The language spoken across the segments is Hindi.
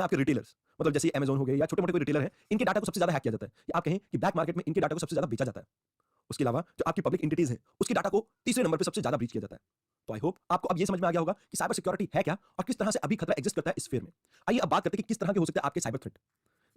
आपके रिटेलर्स, मतलब जैसे अमेज़न हो गए या छोटे-मोटे कोई रिटेलर हैं, इनके डाटा को सबसे ज़्यादा हैक किया जाता है। या आप कहें कि ब्लैक मार्केट में इनके डाटा को सबसे ज़्यादा बेचा जाता है। उसके अलावा जो आपकी पब्लिक एंटिटीज़ हैं, उसके डाटा को तीसरे नंबर पे सबसे ज़्यादा ब्रीच किया जाता है। तो आई होप आपको अब ये समझ में आ गया होगा कि साइबर सिक्योरिटी है क्या और किस तरह से अभी खतरा एग्जिस्ट करता है इस स्फीयर में। आइए अब बात करते हैं कि किस तरह के हो सकते हैं आपके साइबर थ्रेट।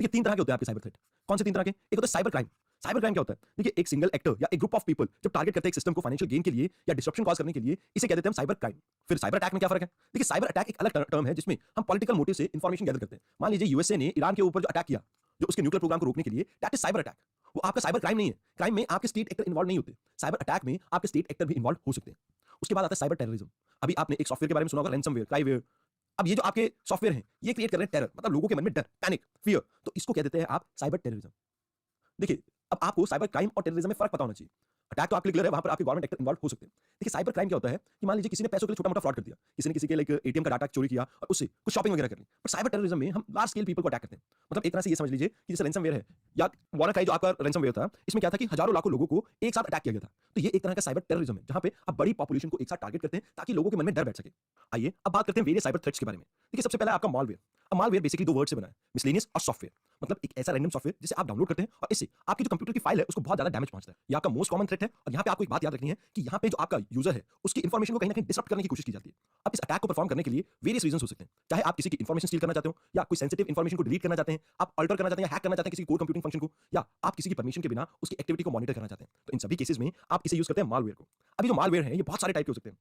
देखिए 3 तरह के होते हैं आपके साइबर थ्रेट। कौन से 3 तरह के? एक होता है साइबर क्राइम। साइबर क्राइम क्या होता है? देखिए एक सिंगल एक्टर या एक ग्रुप ऑफ पीपल जब टारगेट करते हैं एक सिस्टम को फाइनेंशियल गेन के लिए या डिसरप्शन कॉज करने के लिए, इसे कह देते हैं हम साइबर क्राइम। फिर साइबर अटैक में क्या फर्क है? देखिए साइबर अटैक एक अलग टर्म है जिसमें हम पॉलिटिकल मोटिव से इंफॉर्मेशन गैदर करते हैं। मान लीजिए यूएसए ने ईरान के ऊपर जो अटैक किया, जो उसके न्यूक्लियर प्रोग्राम को रोकने के लिए, दैट इज साइबर अटैक। वो आपका साइबर क्राइम नहीं है। क्राइम में आपके स्टेट एक्टर इन्वॉल्व नहीं होते। साइबर अटैक में आपके स्टेट एक्टर भी इन्वॉल्व हो सकते हैं। उसके बाद आता है साइबर टेररिज्म। अभी आपने एक सॉफ्टवेयर के बारे में सुना होगा, रैनसमवेयर, क्राईवेयर। अब ये जो आपके सॉफ्टवेयर हैं, ये क्रिएट कर रहे हैं टेरर, मतलब लोगों के मन में डर, पैनिक, फियर। तो इसको कह देते हैं आप साइबर टेररिज्म। देखिए, अब आपको साइबर क्राइम और टेररिज्म में फर्क पता होना चाहिए। अटैक तो आपके लिए क्लियर है, वहां पर आपके गवर्नमेंट एक्टर इन्वॉल्व हो सकते हैं। देखिए साइबर क्राइम क्या होता है कि मान लीजिए किसी ने पैसों के लिए छोटा-मोटा फ्रॉड कर दिया, किसी ने किसी के लाइक एटीएम का डाटा चोरी किया और उससे कुछ शॉपिंग वगैरह कर ली। बट साइबर टेररिज्म में हम लार्ज स्केल पीपल को अटैक करते हैं। मतलब एक तरह से ये समझ लीजिए कि जैसे रैनसमवेयर है या WannaCry जो आपका रैनसमवेयर था, इसमें क्या था कि हजारों लाखों लोगों को एक साथ अटैक किया गया था। तो ये एक तरह का साइबर टेररिज्म है, जहां पे आप बड़ी पॉपुलेशन को एक साथ टारगेट करते हैं ताकि लोगों के मन में डर बैठ सके। आइए अब बात करते हैं वेरियस साइबर थ्रेट्स के बारे में। देखिए सबसे पहले आपका मालवेयर। अब मालवेयर बेसिकली 2 वर्ड से बना है, मिसलेनियस और सॉफ्टवेयर। मतलब एक ऐसा रैंडम सॉफ्टवेयर जिसे आप डाउनलोड करते हैं और इससे आपकी जो कंप्यूटर की फाइल है उसको बहुत ज्यादा डैमेज पहुंचता है। ये आपका मोस्ट कॉमन थ्रेट है और यहाँ पे आपको एक बात याद रखनी है कि यहाँ पे जो आपका यूजर है उसकी इंफॉर्मेशन को कहीं ना कहीं डिसरप्ट करने की कोशिश की जाती है। अब इस अटैक को परफॉर्म करने के लिए वेरियस रीजन हो सकते हैं। चाहे आप किसी की इंफॉर्मेशन स्टील करना चाहते हो, या कोई सेंसिटिव इंफॉर्मेशन को डिलीट करना चाहते हैं, आप अल्टर करना चाहते हैं या हैक करना चाहते हैं किसी कोर कंप्यूटिंग फंक्शन को, या आप किसी की परमिशन के बिना उसकी एक्टिविटी को मॉनिटर करना चाहते हैं। तो इन सभी केसेस में आप इसे यूज करते हैं मालवेयर को। अभी जो मालवेयर है ये बहुत सारे टाइप के हो सकते हैं।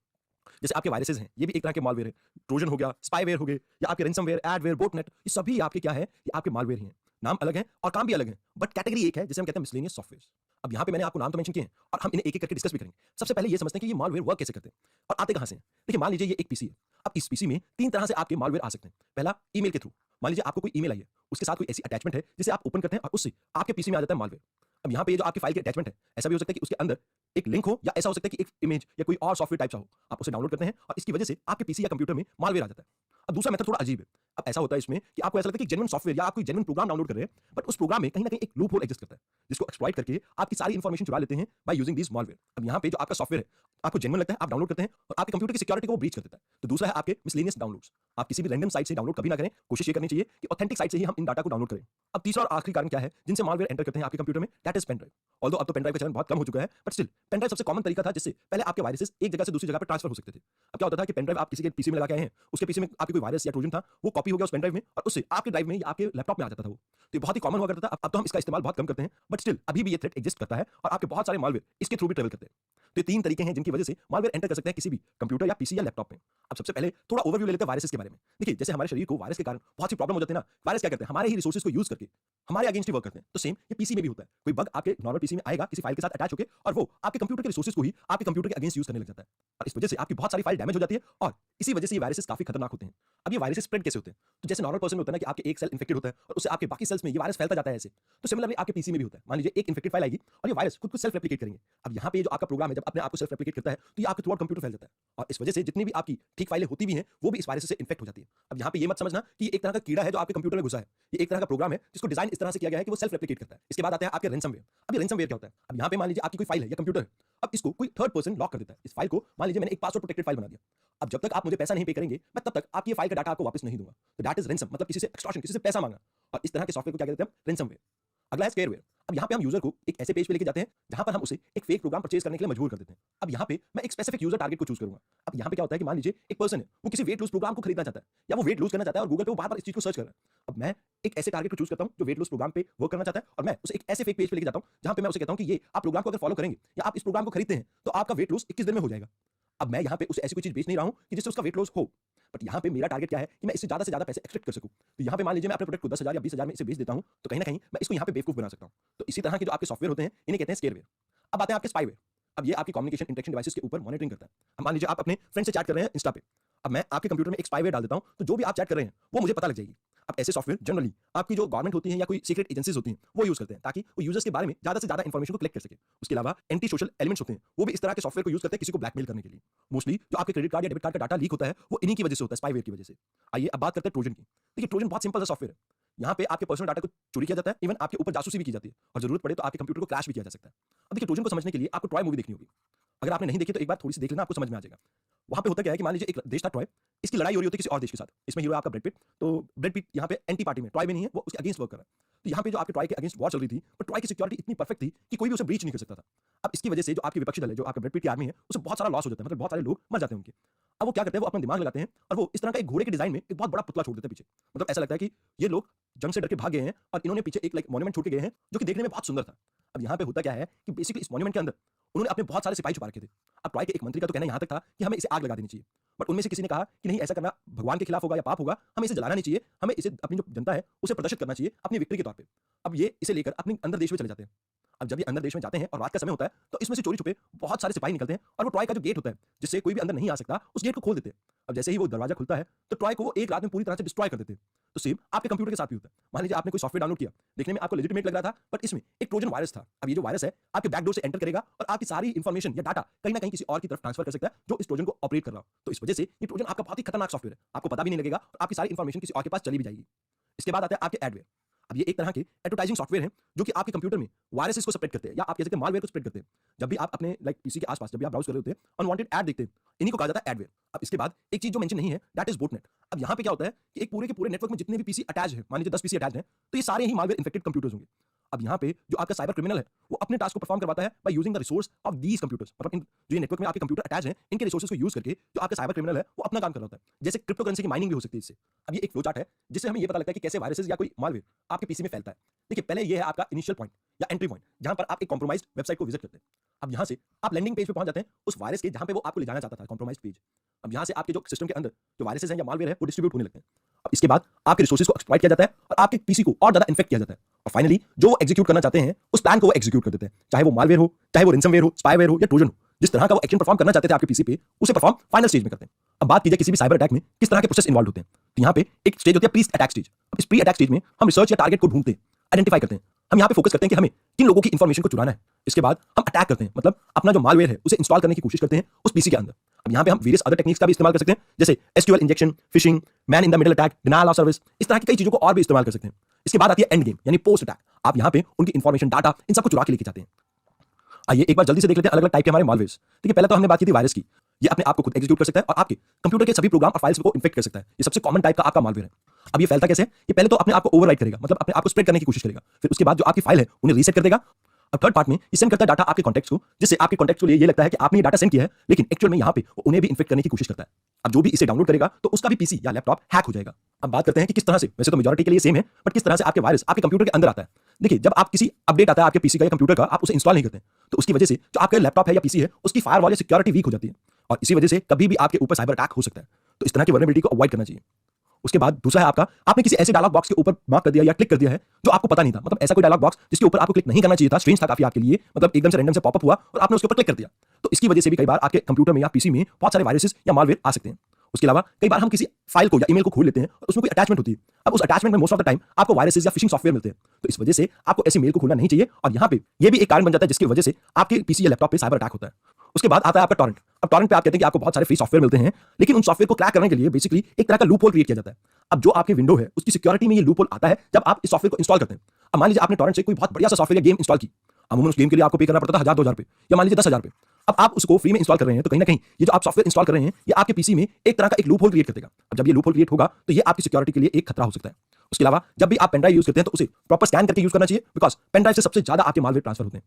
जैसे आपके वायरसेस हैं, ये भी एक तरह के मालवेयर है। ट्रोजन हो गया, स्पाईवेयर हो गए, या आपके रैनसमवेयर, एडवेयर, बोटनेट, ये सभी आपके क्या है, ये आपके मालवेयर ही हैं। नाम अलग है और काम भी अलग है, बट कैटेगरी एक है जिसे हम कहते हैं मिसलेनियस सॉफ्टवेयर। अब यहाँ पे मैंने आपको नाम तो मेंशन किए हैं और हम इन्हें एक-एक करके डिस्कस भी करेंगे। सबसे पहले ये समझते हैं कि ये मालवेयर वर्क कैसे करते हैं और आते कहाँ से हैं। देखिए मान लीजिए ये एक पीसी है। अब इस पीसी में 3 तरह से आपके मालवेयर आ सकते हैं। पहला ईमेल के थ्रू। मान लीजिए आपको कोई ईमेल आई है, उसके साथ कोई ऐसी अटैचमेंट है जिसे आप ओपन करते हैं और उससे आपके पीसी में आ जाता है मालवेयर। अब यहाँ पे ये जो आपकी फाइल की अटैचमेंट है, ऐसा भी हो सकता है कि उसके अंदर एक लिंक हो, या ऐसा हो सकता है कि एक इमेज या कोई और सॉफ्टवेयर टाइप सा हो। आप उसे डाउनलोड करते हैं और इसकी वजह से आपके पीसी या कंप्यूटर में मालवेयर आ जाता है। अब दूसरा मेथड थोड़ा अजीब है। अब ऐसा होता है इसमें कि आपको ऐसा लगता है कि जेन्युइन सॉफ्टवेयर या आप कोई जेन्युइन प्रोग्राम डाउनलोड कर रहे हैं, बट उस प्रोग्राम में कहीं न कहीं एक लूप होल एग्जिस्ट करता है, जिसको एक्सप्लॉइट करके आपकी सारी इंफॉर्मेशन चुरा लेते हैं बाय यूजिंग दिस मालवेयर। अब यहाँ पे जो आपका सॉफ्टवेयर है, आपको जेन्युइन लगता है, आप डाउनलोड करते हैं और आपके कंप्यूटर की सिक्योरिटी को वो ब्रीच कर देता है। तो दूसरा है आपके मिसलेनियस डाउनलोड्स। आप किसी भी रैंडम साइट से डाउनलोड कभी ना करें, कोशिश ये करनी चाहिए कि ऑथेंटिक साइट से ही हम इन डाटा को डाउनलोड करें। अब तीसरा और आखिरी कारण क्या है जिनसे मालवेयर एंटर करते हैं आपके कंप्यूटर में, that is pen drive. Although अब तो पेन ड्राइव का चलन बहुत कम हो चुका है, बट स्टिल पेन ड्राइव सबसे कॉमन तरीका था जिससे पहले आपके वायरसेस एक जगह से दूसरी जगह पर ट्रांसफर हो सकते थे। अब क्या होता था कि पेन ड्राइव आप किसी के पीसी में लगा के आए हैं, उसके पीसी में आपके कोई वायरस या ट्रोजन था, वो कॉपी हो गया उस पेन ड्राइव में और उससे आपके ड्राइव में या आपके लैपटॉप में आ जाता था वो। तो ये बहुत ही कॉमन हुआ करता था। अब तो हम इसका इस्तेमाल बहुत कम करते हैं, बट स्टिल अभी भी ये थ्रेट एग्जिस्ट करता है और आपके बहुत सारे मालवेयर इसके थ्रू भी ट्रैवल करते हैं। तो ये 3 तरीके हैं जिनकी वजह से मालवेयर एंटर कर सकते हैं किसी भी कंप्यूटर या पीसी या लैपटॉप में। अब सबसे पहले थोड़ा ओवरव्यू ले लेते हैं वायरसेस के बारे में। देखिए जैसे हमारे शरीर को वायरस के कारण बहुत सी प्रॉब्लम हो जाती है ना, वायरस क्या करते हैं, हमारे ही रिसोर्सेज को यूज करके हमारे अगेंस्ट ही वर्क करते हैं। तो सेम ये पीसी में भी होता है। कोई बग आपके नॉर्मल पीसी में आएगा किसी फाइल के साथ अटैच होकर, और वो आपके कंप्यूटर के रिसोर्सेज को ही आपके कंप्यूटर के अगेंस्ट यूज करने लग जाता है, और इस वजह से आपकी बहुत सारी फाइल डैमेज हो जाती है और इसी वजह से ये वायरसेस काफी खतरनाक होते हैं। अब ये वायरसेस स्प्रेड कैसे होते हैं? तो जैसे नॉर्मल पर्सन होता है ना कि आपके एक सेल इन्फेक्टेड होता है और उससे आपके बाकी सेल्स में ये वायरस फैलता जाता है ऐसे, तो सिमिलरली आपके पीसी में भी होता है। मान लीजिए एक इन्फेक्टेड फाइल आएगी और ये वायरस खुद को सेल्फ रेप्लिकेट करेंगे। अब यहाँ पे जो आपका प्रोग्राम है जब अपने आप को सेल्फ रेप्लिकेट करता है तो ये आपके थ्रू आउट कंप्यूटर फैल जाता है, और इस वजह से जितनी भी आपकी ठीक फाइलें होती भी हैं वो भी इस वायरस से इन्फेक्ट हो जाती है। अब यहाँ पे ये मत समझना कि ये एक तरह का कीड़ा है जो आपके कंप्यूटर में घुसा है। ये एक तरह का प्रोग्राम है जिसको डिजाइन इस तरह से किया गया है कि वो सेल्फ रेप्लिकेट करता है। इसके बाद आता है आपके रैनसमवेयर। अब ये रैनसमवेयर क्या होता है? अब यहाँ पे मान लीजिए आपकी कोई फाइल है या कंप्यूटर है, अब इसको कोई थर्ड पर्सन लॉक कर देता है। इस फाइल को मान लीजिए मैंने एक पासवर्ड प्रोटेक्टेड फाइल बना दिया। अब जब तक आप मुझे पैसा नहीं पे करेंगे, मैं तब तक आपकी ये फाइल का डाटा आपको वापस नहीं दूंगा। तो दैट इज रैनसम, मतलब किसी से एक्सटॉर्शन, किसी से पैसा मांगना। और इस तरह के सॉफ्टवेयर को क्या कहते हैं हम? रैनसमवेयर। अगला है स्केयरवेयर। अब यहाँ पे हम यूजर को एक ऐसे पेज पे लेके जाते हैं जहां पर हम उसे एक फेक प्रोग्राम परचेज करने के लिए मजबूर कर देते हैं। अब यहाँ पे मैं एक स्पेसिफिक यूजर टारगेट को चूज करूंगा। अब यहाँ पे क्या होता है कि मान लीजिए एक पर्सन है, वो किसी वेट लूज प्रोग्राम को खरीदना चाहता है या वो वेट लूज करना चाहता है और गूगल पे वो बार-बार इस चीज को सर्च कर रहा है। अब मैं एक ऐसे टारगेट को चूज करता हूं जो वेट लूज प्रोग्राम पे वर्क करना चाहता है, और मैं उसे एक ऐसे फेक पेज पे लेके जाता हूं जहां पे मैं उसे कहता हूं कि ये आप प्रोग्राम को अगर फॉलो करेंगे या आप इस प्रोग्राम को खरीदते हैं तो आपका वेट लूज 21 दिन में हो जाएगा। अब मैं यहाँ पे उसे ऐसी कोई चीज बेच नहीं रहा हूं कि जिससे उसका वेट लॉस हो, बट यहाँ पे मेरा टारगेट क्या है कि मैं इससे ज्यादा से ज्यादा पैसे एक्सट्रैक्ट कर सकूं। तो यहाँ पे मान लीजिए मैं अपने प्रोडक्ट को 10,000 या 20,000 में इसे बेच देता हूं, तो कहीं ना कहीं मैं इसको यहाँ पे बेवकूफ बना सकता हूं। तो इसी तरह के जो आपके सॉफ्टवेयर होते हैं इन्हें कहते हैं स्केयरवेयर। अब आते हैं आपके स्पाईवेयर। अब ये आपकी कम्युनिकेशन इंटरेक्शन डिवाइसेस के ऊपर मॉनिटरिंग करता है। अब मान लीजिए आप अपने फ्रेंड से चैट कर रहे हैं इंस्टा पे, अब मैं आपके कंप्यूटर में एक स्पाईवेयर डाल देता हूं, तो जो भी आप चैट कर रहे हैं वो मुझे पता लग जाएगी। अब ऐसे सॉफ्टवेयर जनरली आपकी जो गवर्नमेंट होती है या कोई सीक्रेट एजेंसीज होती हैं वो यूज करते हैं ताकि वो यूजर्स के बारे में ज्यादा से ज्यादा इंफॉर्मेशन को कलेक्ट कर सके। उसके अलावा एंटी सोशल एलिमेंट्स होते हैं, वो भी इस तरह के सॉफ्टवेयर को यूज करते हैं किसी को ब्लैकमेल करने के लिए। मोस्टली जो आपके क्रेडिट कार्ड या डेबिट कार्ड का डाटा लीक होता है वो इन्हीं की वजह से होता है, स्पाईवेयर की वजह से। आइए अब बात करते हैं ट्रोजन की। देखिए ट्रोजन बहुत सिंपल सा सॉफ्टवेयर है। यहाँ पे आपके पर्सनल डाटा को चोरी किया जाता है, इवन आपके ऊपर जासूसी भी की जाती है, और जरूरत पड़े तो आपके कंप्यूटर को क्रैश भी किया जा सकता है। अब देखिए ट्रोजन को समझने के लिए आपको ट्रॉय मूवी देखनी होगी। अगर आपने नहीं देखी तो एक बार थोड़ी सी देख लेना, आपको समझ में आ जाएगा। वहां पे होता क्या है कि मान लीजिए एक देश था ट्रॉय, इसकी लड़ाई हो रही होती है किसी और देश के साथ, इसमें हीरो है आपका ब्रैड पिट, तो ब्रैड पिट यहाँ पे एंटी पार्टी में, ट्रॉय में नहीं है, वो उसके अगेंस्ट वर्क कर रहा है। तो यहाँ पे जो आपके ट्रॉय के अगेंस्ट वॉर चल रही थी, पर ट्रॉय की सिक्योरिटी इतनी परफेक्ट थी कि कोई भी उसे ब्रीच नहीं कर सकता था। अब इसकी वजह से जो आपकी विपक्षी दल है, जो आपके ब्रैड पिट की आर्मी है, उसे बहुत सारा लॉस हो जाता है, मतलब बहुत सारे लोग मर जाते हैं उनके। अब वो क्या करते हैं, वो अपना दिमाग लगाते हैं और वो इस तरह का एक घोड़े के डिजाइन में एक बहुत बड़ा पुतला छोड़ देते हैं पीछे। मतलब ऐसा लगता है कि ये लोग जंग से डर के भाग गए हैं और इन्होंने पीछे एक मॉन्यूमेंट छोड़ के गए हैं, जो कि देखने में बहुत सुंदर था। अब यहाँ पे होता क्या है कि बेसिकली इस मॉन्यूमेंट के अंदर उन्होंने अपने बहुत सारे सिपाही छुपा रखे थे। अब ट्रॉय के एक मंत्री का तो कहना यहाँ तक था कि हमें इसे आग लगा देनी चाहिए, बट उनमें से किसी ने कहा कि नहीं, ऐसा करना भगवान के खिलाफ होगा या पाप होगा, हमें इसे जलाना नहीं चाहिए, हमें इसे अपनी जो जनता है उसे प्रदर्शित करना चाहिए अपनी विक्ट्री के तौर पे। अब ये इसे लेकर अपने अंदर देश में चले जाते हैं। अब जब ये अंदर देश में जाते हैं और रात का समय होता है, तो इसमें से चोरी छुपे बहुत सारे सिपाही निकलते हैं और वो ट्रॉय का जो गेट होता है, जिससे कोई भी अंदर नहीं आ सकता, उस गेट को खोल देते हैं। अब जैसे ही वो दरवाजा खुलता है, तो ट्रॉय को वो एक रात में पूरी तरह से डिस्ट्रॉय कर देते हैं। तो सेम आपके कंप्यूटर के साथ भी होता है। मान लीजिए आपने कोई सॉफ्टवेयर डाउनलोड किया, देखने में आपको लेजिटिमेट लग रहा था, बट इसमें एक ट्रोजन वायरस था। अब ये जो वायरस है आपके बैकडोर से एंटर करेगा और आपकी सारी इंफॉर्मेशन या डाटा कहीं ना कहीं किसी और की तरफ ट्रांसफर कर सकता है, जो इस ट्रोजन को ऑपरेट कर रहा हो। तो इस वजह से ये ट्रोजन आपका बहुत ही खतरनाक सॉफ्टवेयर है, आपको पता भी नहीं लगेगा और आपकी सारी इंफॉर्मेशन किसी और के पास चली भी जाएगी। इसके बाद आते हैं आपके एडवेयर। अब ये एक तरह के एडवर्टाइजिंग सॉफ्टवेयर हैं जो कि आपके कंप्यूटर में वायरसेस को स्प्रेड करते हैं, या आप कह सकते हैं मालवेयर को स्प्रेड करते हैं। जब भी आप अपने पीसी के आसपास जब भी आप ब्राउज कर रहे होते हैं, अनवांटेड ऐड देखते हैं, इन्हीं को कहा जाता है एडवेयर। अब इसके बाद एक चीज जो मेंशन नहीं है, दैट इज बोटनेट। अब यहाँ पे क्या होता है कि एक पूरे के पूरे नेटवर्क में जितने भी पीसी अटैच है, मान लीजिए 10 पीसी अटैच हैं, तो ये सारे ही मालवेयर इन्फेक्टेड कंप्यूटर्स होंगे। अब यहाँ पे जो आपका साइबर क्रिमिनल है, वो अपने टास्क को परफॉर्म करवाता है by using the resource of these computers. मतलब जो ये नेटवर्क में आपके कंप्यूटर अटैच हैं, इनके रिसोर्सेज को यूज करके जो आपका साइबर क्रिमिनल है वो अपना काम कर रहा होता है। जैसे क्रिप्टो करेंसी की माइनिंग भी हो सकती है इससे। अब ये एक फ्लो चार्ट है जिससे हमें ये पता लगता है कि कैसे वायरसेस या कोई मालवेयर आपके पीसी में फैलता है। देखिए, पहले ये है आपका इनिशियल पॉइंट या एंट्री पॉइंट, जहां पर आप एक कॉम्प्रोमाइज्ड वेबसाइट को विजिट करते हैं। अब यहाँ से आप लैंडिंग पेज पे पहुंच जाते हैं उस वायरस के जहां पे वो आपको ले जाना चाहता था, कॉम्प्रोमाइज्ड पेज। अब यहाँ से आपके जो सिस्टम के अंदर जो वायरसेस हैं या मालवेयर है वो डिस्ट्रीब्यूट होने लगते हैं। अब इसके बाद आपके रिसोर्सेज को एक्सप्लॉइट किया जाता है और आपके पीसी को और ज्यादा इन्फेक्ट किया जाता है। और फाइनली जो वो एग्जीक्यूट करना चाहते हैं उस प्लान को वो एग्जीक्यूट कर देते हैं, चाहे वो मालवेयर हो, चाहे वो रैनसमवेयर हो, स्पाईवेयर हो या ट्रोजन हो। जिस तरह का वो एक्शन परफॉर्म करना चाहते थे आपके पीसी पे, उसे परफॉर्म फाइनल स्टेज में करते हैं। अब बात कीजिए किसी भी साइबर अटैक में किस तरह के प्रोसेस इन्वॉल्व होते हैं, तो यहाँ पे एक स्टेज होती है प्री अटैक स्टेज। अब इस प्री अटैक स्टेज में हम रिसर्च या टारगेट को ढूंढते हैं, आइडेंटिफाई करते हैं। हम यहाँ पे फोकस करते हैं कि हमें किन लोगों की इंफॉर्मेशन को चुराना है। इसके बाद हम अटैक करते हैं, मतलब अपना जो मालवेयर है उसे इंस्टॉल करने की कोशिश करते हैं उस पीसी के अंदर। अब यहाँ पे हम वेरियस अदर टेक्निक्स का भी इस्तेमाल कर सकते हैं, जैसे SQL injection, fishing, man in the middle attack, denial of service, इस तरह की कई चीजों को और भी इस्तेमाल कर सकते हैं। इसके बाद आती है एंड गेम यानी पोस्ट अटैक। आप यहाँ पे उनकी इंफॉर्मेशन, डाटा, इन सबको चुरा के लेके जाते हैं। आइए एक बार जल्दी से देख लेते हैं अलग अलग टाइप के हमारे मालवेयर्स। देखिए, पहले तो हमने बात की थी वायरस की। ये अपने आप को खुद एग्जीक्यूट कर सकता है और आपके कंप्यूटर के सभी प्रोग्राम और फाइल्स को इन्फेक्ट कर सकता है। ये सबसे कॉमन टाइप का आपका मालवेयर है। अब ये फैलता कैसे है? ये पहले तो अपने आप को ओवरराइट करेगा, मतलब अपने आप को स्प्रेड करने की कोशिश करेगा। फिर उसके बाद जो आपकी फाइल है उन्हें रीसेट कर देगा। अब थर्ड पार्ट में ये सेंड करता है डाटा आपके कॉन्टैक्ट्स को, जिससे आपके कॉन्टैक्ट्स को ये लगता है कि आपने ये डाटा सेंड किया है, लेकिन एक्चुअल में यहाँ पे वो उन्हें भी इन्फेक्ट करने की कोशिश करता है। अब जो भी इसे डाउनलोड करेगा तो उसका भी पीसी या लैपटॉप हैक हो जाएगा। अब बात करते हैं कि किस तरह से, वैसे तो मेजॉरिटी के लिए सेम है, बट किस तरह से आपके वायरस आपके कंप्यूटर के अंदर आता है। देखिए, जब आप किसी अपडेट आता है आपके पीसी का या कंप्यूटर का, आप उसे इंस्टॉल नहीं करते, तो उसकी वजह से जो आपका लैपटॉप है या पीसी है उसकी फायरवॉल या सिक्योरिटी वीक हो जाती है और इसी वजह से कभी भी आपके ऊपर साइबर अटैक हो सकता है। तो इस तरह की वल्नरेबिलिटी को अवॉइड करना चाहिए। उसके बाद दूसरा है आपका, आपने किसी ऐसे डायलॉग बॉक्स के ऊपर मार्क कर दिया या क्लिक कर दिया है जो आपको पता नहीं था, मतलब ऐसा कोई डायलॉग बॉक्स जिसके ऊपर आपको क्लिक नहीं करना चाहिए था, स्ट्रेंज था काफी आपके लिए, मतलब एकदम से रैंडम से पॉपअप हुआ और आपने उसके ऊपर क्लिक कर दिया। तो इसकी वजह से भी कई बार आपके कंप्यूटर में या पीसी में बहुत सारे वायरसेस या मालवेयर आ सकते हैं। उसके अलावा कई बार हम किसी फाइल को या ईमेल को खोल लेते हैं और उसमें कोई अटैचमेंट होती है। अब उस अटैचमेंट में मोस्ट ऑफ द टाइम आपको वायरसेस या फिशिंग सॉफ्टवेयर मिलते हैं। तो इस वजह से आपको ऐसी मेल को खोलना नहीं चाहिए और यहाँ पे ये भी एक कारण बन जाता है जिसकी वजह से आपके पीसी या लैपटॉप पे साइबर अटैक होता है। उसके बाद आता है आपका टॉरेंट। अब टॉरेंट पे आप कहते हैं कि आपको बहुत सारे फ्री सॉफ्टवेयर मिलते हैं, लेकिन उन सॉफ्टवेयर को क्रैक करने के लिए बेसिकली एक तरह का लूप होल क्रिएट किया जाता है। अब जो आपकी विंडो है उसकी सिक्योरिटी में ये लूप होल आता है जब आप इस सॉफ्टवेयर को इंस्टॉल करते हैं। अब मान लीजिए आपने टॉरेंट से कोई बहुत बढ़िया सा सॉफ्टवेयर या गेम इंस्टॉल की, अमूमन उस गेम के लिए आपको पे करना पड़ता था 1000-2000 रुपए या मान लीजिए 10,000 रुपए। अब आप उसको फ्री में इंस्टॉल कर रहे हैं, तो कहीं ना कहीं ये जो आप सॉफ्टवेयर इंस्टॉल कर रहे हैं ये आपके पीसी में एक तरह का एक लूप होल क्रिएट कर देगा। अब जब ये लूप होल क्रिएट होगा तो ये आपकी सिक्योरिटी के लिए एक खतरा हो सकता है। उसके अलावा जब भी आप पेन ड्राइव यूज करते हैं तो उसे प्रॉपर स्कैन करके यूज करना चाहिए, बिकॉज पेन ड्राइव से सबसे ज्यादा आपके मालवेयर ट्रांसफर होते हैं।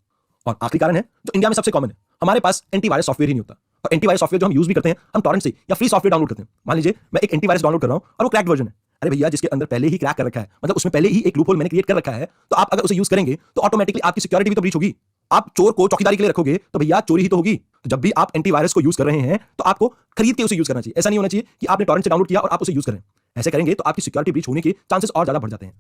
और आखिरी कारण है जो इंडिया में सबसे कॉमन है, हमारे पास एंटीवायरस सॉफ्टवेयर ही नहीं होता। और एंटीवायरस सॉफ्टवेयर जो हम यूज भी करते हैं हम टॉरेंट से या फ्री सॉफ्टवेयर डाउनलोड करते हैं। मान लीजिए मैं एक एंटीवायरस डाउनलोड कर रहा हूं और वो क्रैक्ड वर्जन है, अरे भैया जिसके अंदर पहले ही क्रैक कर रखा है, मतलब उसमें पहले ही एक लूप होल मैंने क्रिएट कर रखा है, तो आप अगर उसे यूज करेंगे तो ऑटोमेटिकली आपकी सिक्योरिटी भी तो ब्रीच होगी। आप चोर को चौकीदारी के लिए रखोगे तो भैया चोरी ही तो होगी। तो जब भी आप एंटीवायरस को यूज कर रहे हैं तो आपको खरीद के उसे यूज करना चाहिए। ऐसा नहीं होना चाहिए कि आपने टॉरेंट से डाउनलोड किया और आप उसे यूज करें। ऐसे करेंगे तो आपकी सिक्योरिटी ब्रीच होने के चांसेस और ज्यादा बढ़ जाते हैं।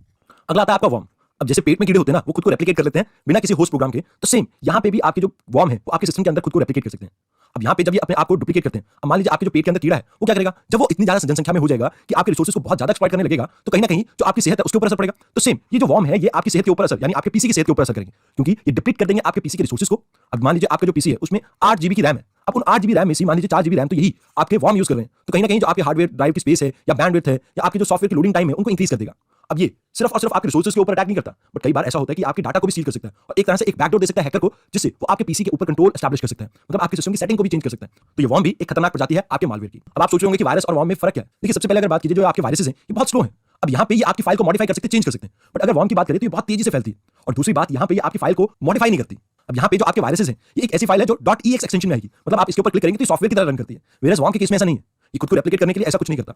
अगला आता है आपका वर्म। अब जैसे पेट में कीड़े होते हैं ना, वो खुद को रेप्लिकेट कर लेते हैं बिना किसी होस्ट प्रोग्राम के, तो सेम यहाँ पे भी आपके जो वर्म है वो आपके सिस्टम के अंदर खुद को रेप्लिकेट कर सकते हैं। अब यहाँ पे जब ये अपने आप को डुप्लीकेट करते हैं, अब मान लीजिए आपके जो पेट के अंदर कीड़ा है वो क्या करेगा, जब वो इतनी ज्यादा जनसंख्या में हो जाएगा कि आपके रिसोर्सेज को बहुत ज्यादा एक्सप्लॉइट करने लगेगा, तो कहीं ना कहीं जो आपकी सेहत है उसके ऊपर असर पड़ेगा। तो सेम ये जो वर्म है ये आपकी सेहत के ऊपर असर, यानी आपके पीसी की सेहत के ऊपर असर करेंगे, क्योंकि ये डिप्लीट कर देंगे आपके पीसी के रिसोर्सेज को। अब मान लीजिए आपका जो पीसी है उसमें 8 जीबी की रैम है, अब उन 8 जीबी रैम में से मान लीजिए 4 जीबी रैम तो यही आपके वर्म यूज कर रहे हैं, तो कहीं ना कहीं जो आपके हार्डवेयर ड्राइव की स्पेस है या बैंडविड्थ है या आपके जो सॉफ्टवेयर की लोडिंग टाइम है उनको इंक्रीज कर देगा। अब ये सिर्फ और सिर्फ आपके रिसोर्सेज के ऊपर अटैक नहीं करता, बट कई बार ऐसा होता है कि आपके डाटा को भी स्टील कर सकता है और एक तरह से एक बैकडोर दे सकता है हैकर को, जिससे वो आपके पीसी के ऊपर कंट्रोल एस्टैब्लिश कर सकता है, मतलब आपके सिस्टम की सेटिंग को भी चेंज कर सकता है। तो ये वॉर्म भी एक खतरनाक प्रजाति है आपके मालवेयर की। अब आप सोच रहे होंगे कि वायरस और वॉर्म में फर्क क्या है। देखिए, सबसे पहले अगर बात कीजिए, जो आपके वायरसेस हैं ये बहुत स्लो हैं। अब यहाँ पे ये आपकी फाइल को मॉडिफाई कर सकते हैं, चेंज कर सकते हैं, बट अगर वॉर्म की बात करें तो ये बहुत तेजी से फैलती है। और दूसरी बात, यहाँ पे ये आपकी फाइल को मॉडिफाई नहीं करती। अब यहाँ पे जो आपके वायरसेस हैं ये एक ऐसी फाइल है जो .ex एक्सटेंशन में आएगी, मतलब आप इसके ऊपर क्लिक करेंगे तो सॉफ्टवेयर की तरह रन करती है। वेयरएज़ वॉर्म के केस में ऐसा नहीं है, ये खुद को रेप्लिकेट करने के लिए ऐसा कुछ नहीं करता।